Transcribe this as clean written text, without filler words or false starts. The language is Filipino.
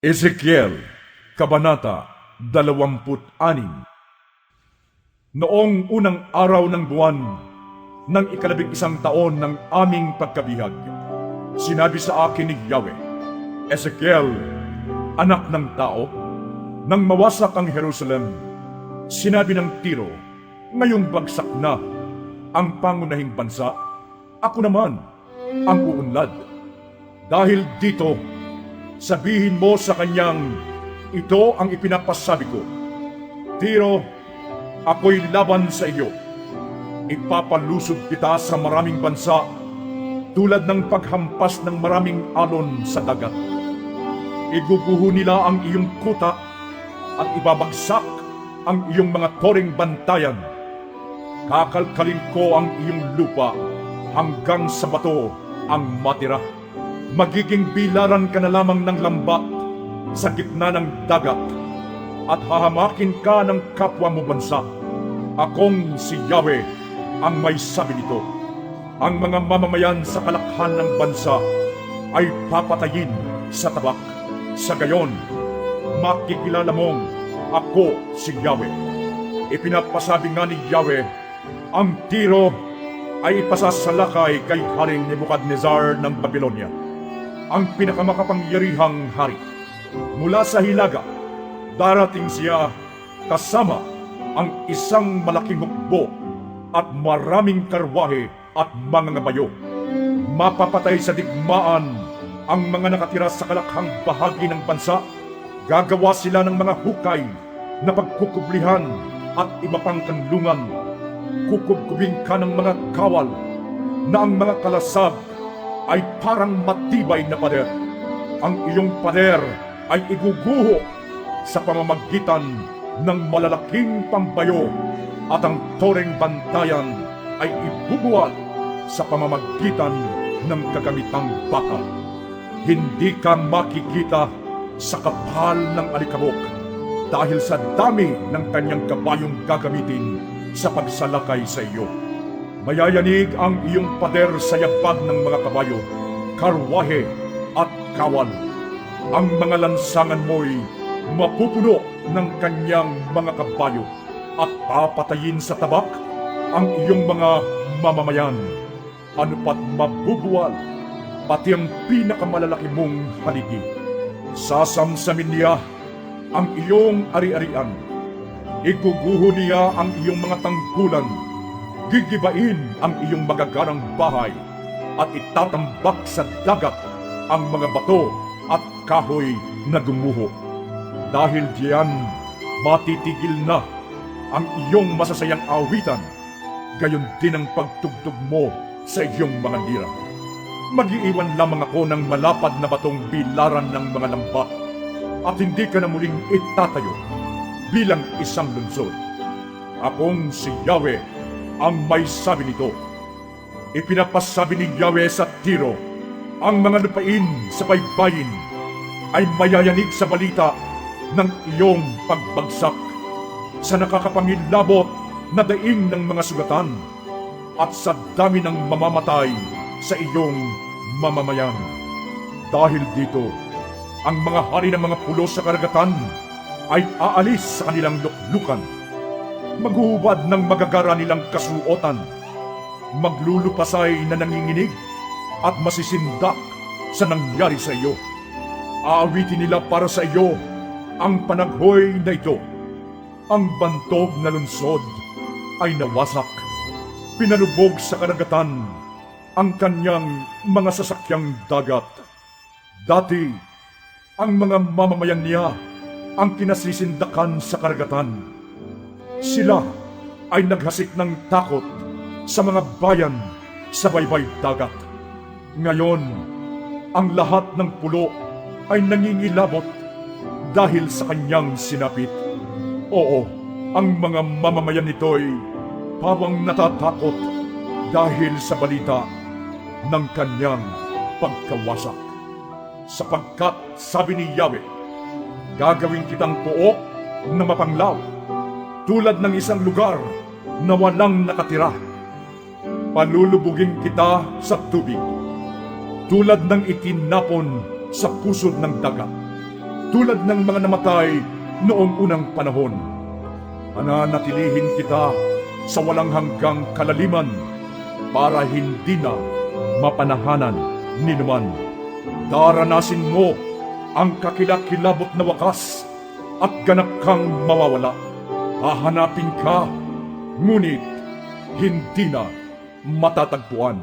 Ezekiel, Kabanata 26. Noong unang araw ng buwan ng 11 taon ng aming pagkabihag, sinabi sa akin ni Yahweh, Ezekiel, anak ng tao, nang mawasak ang Jerusalem, sinabi ng Tiro, ngayong bagsak na ang pangunahing bansa, ako naman ang uunlad. Dahil dito, sabihin mo sa kanyang, ito ang ipinapasabi ko. Tiro, ako'y laban sa iyo. Ipapalusog kita sa maraming bansa, tulad ng paghampas ng maraming alon sa dagat. Iguguho nila ang iyong kuta at ibabagsak ang iyong mga toreng bantayan. Kakalkalin ko ang iyong lupa hanggang sa bato ang matira. Magiging bilaran ka na lamang ng lambat sa gitna ng dagat at hahamakin ka ng kapwa mo bansa. Akong si Yahweh ang may sabi nito. Ang mga mamamayan sa kalakhan ng bansa ay papatayin sa tabak. Sa gayon, makikilala mong ako si Yahweh. Ipinapasabi nga ni Yahweh, ang Tiro ay ipasasalakay kay Haring Nebuchadnezzar ng Babylonia, ang pinakamakapangyarihang hari. Mula sa hilaga, darating siya kasama ang isang malaking hukbo at maraming karwahe at mga ngabayo. Mapapatay sa digmaan ang mga nakatira sa kalakhang bahagi ng bansa. Gagawa sila ng mga hukay na pagkukublihan at iba pang kanlungan. Kukubkubin ka ng mga kawal na ang mga kalasag ay parang matibay na pader. Ang iyong pader ay iguguho sa pamamagitan ng malalaking pambayo at ang toreng bantayan ay ibubuwal sa pamamagitan ng kagamitang bakal. Hindi ka makikita sa kapal ng alikabok dahil sa dami ng kanyang kabayong gagamitin sa pagsalakay sa iyo. Mayayanig ang iyong pader sa yabag ng mga kabayo, karwahe at kawal. Ang mga lansangan mo'y mapupuno ng kanyang mga kabayo at papatayin sa tabak ang iyong mga mamamayan. Ano pat mabubuwal, pati ang pinakamalalaki mong haligi. Sasamsamin niya ang iyong ari-arian. Iguguho niya ang iyong mga tanggulan. Gigibain ang iyong magagarang bahay at itatambak sa dagat ang mga bato at kahoy na gumuho. Dahil diyan, matitigil na ang iyong masasayang awitan, gayon din ang pagtugtog mo sa iyong mga lira. Mag-iiwan lamang ako ng malapad na batong bilaran ng mga lambat at hindi ka na muling itatayo bilang isang lungsod. Akong si Yahweh ang may sabi nito. Ipinapasabi ni Yahweh sa Tiro, ang mga lupain sa baybayin ay mayayanig sa balita ng iyong pagbagsak, sa nakakapangilabot na daing ng mga sugatan at sa dami ng mamamatay sa iyong mamamayan. Dahil dito, ang mga hari ng mga pulo sa karagatan ay aalis sa kanilang luklukan. Maghuhubad ng magagara nilang kasuotan. Maglulupasay na nanginginig at masisindak sa nangyari sa iyo. Aawitin nila para sa iyo ang panaghoy na ito. Ang bantog na lungsod ay nawasak. Pinalubog sa karagatan ang kanyang mga sasakyang dagat. Dati, ang mga mamamayan niya ang kinasisindakan sa karagatan. Sila ay naghasik ng takot sa mga bayan sa baybay dagat. Ngayon, ang lahat ng pulo ay nangingilabot dahil sa kanyang sinapit. Oo, ang mga mamamayan nito'y pawang natatakot dahil sa balita ng kanyang pagkawasak. Sapagkat sabi ni Yahweh, gagawin kitang pook na mapanglaw, tulad ng isang lugar na walang nakatira. Palulubugin kita sa tubig, tulad ng itinapon sa pusod ng dagat. tulad ng mga namatay noong unang panahon. Pananatilihin kita sa walang hanggang kalaliman para hindi na mapanahanan ni naman. Daranasin mo ang kakilakilabot na wakas at ganap kang mawawala. Hahanapin ka, ngunit hindi na matatagpuan.